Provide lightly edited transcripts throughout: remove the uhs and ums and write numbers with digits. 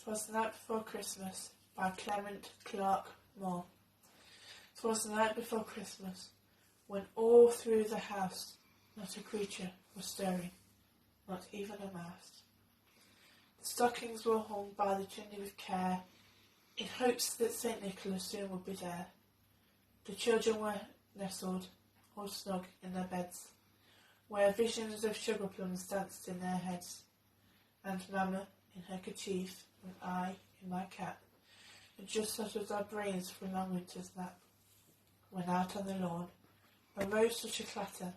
'Twas the Night Before Christmas by Clement Clark Moore. 'Twas the night before Christmas, when all through the house not a creature was stirring, not even a mouse. The stockings were hung by the chimney with care, in hopes that St. Nicholas soon would be there. The children were nestled all snug in their beds, where visions of sugar plums danced in their heads, and Mamma in her kerchief, and I in my cap, had just settled our brains for a long winter's nap, when out on the lawn arose such a clatter,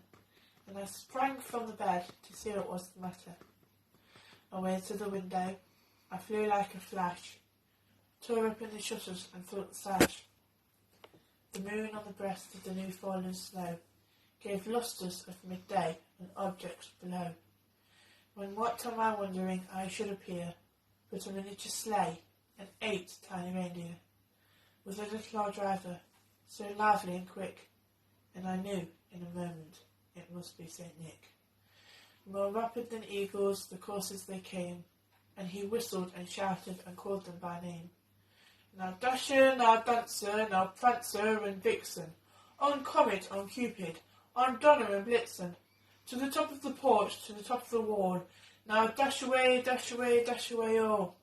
and I sprang from the bed to see what was the matter. Away to the window I flew like a flash, tore open the shutters and thought the sash. The moon on the breast of the new fallen snow gave lustres of midday and objects below, when what to my wondering eye should appear but a miniature sleigh and 8 tiny reindeer, with a little old driver, so lively and quick, and I knew in a moment it must be St. Nick. More rapid than eagles the coursers they came, and he whistled and shouted and called them by name. Now Dasher, now Dancer, now Prancer and Vixen, on Comet, on Cupid, on Donner and Blitzen, to the top of the porch, to the top of the wall, now dash away, dash away, dash away all.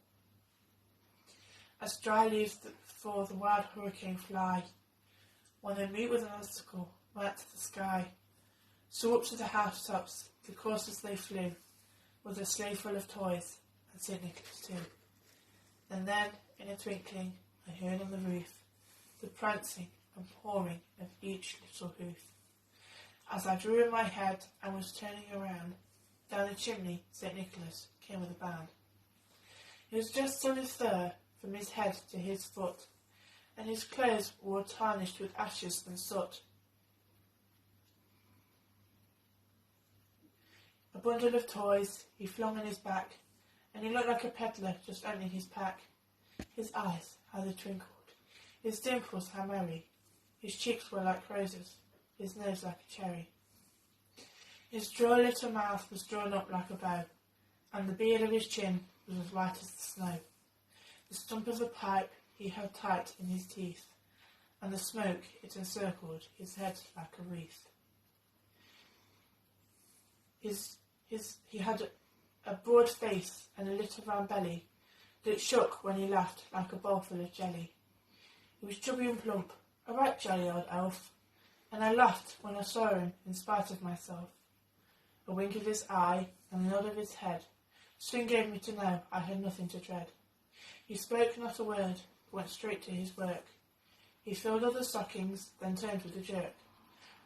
As dry leaves before the wild hurricane fly, when they meet with an obstacle, right to the sky, so up to the housetops the coursers they flew, with a sleigh full of toys, and St. Nicholas too. And then, in a twinkling, I heard on the roof the prancing and pawing of each little hoof. As I drew in my head and was turning around, down the chimney St. Nicholas came with a bound. He was dressed on his fur from his head to his foot, and his clothes were tarnished with ashes and soot. A bundle of toys he flung on his back, and he looked like a peddler just opening his pack. His eyes, how they twinkled, his dimples, how merry, his cheeks were like roses, his nose like a cherry. His droll little mouth was drawn up like a bow, and the beard of his chin was as white as the snow. The stump of a pipe he held tight in his teeth, and the smoke it encircled his head like a wreath. He had a broad face and a little round belly that shook when he laughed like a bowl full of jelly. He was chubby and plump, a right jolly old elf, and I laughed when I saw him in spite of myself. A wink of his eye and a nod of his head soon gave me to know I had nothing to dread. He spoke not a word, but went straight to his work. He filled all the stockings, then turned with a jerk,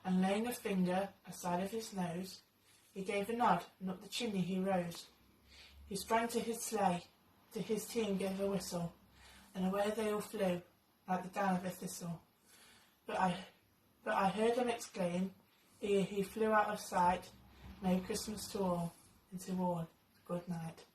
and laying a finger aside of his nose, he gave a nod, and up the chimney he rose. He sprang to his sleigh, to his team gave a whistle, and away they all flew, like the down of a thistle. But I heard him exclaim, ere he flew out of sight, Merry Christmas to all, and to all, good night.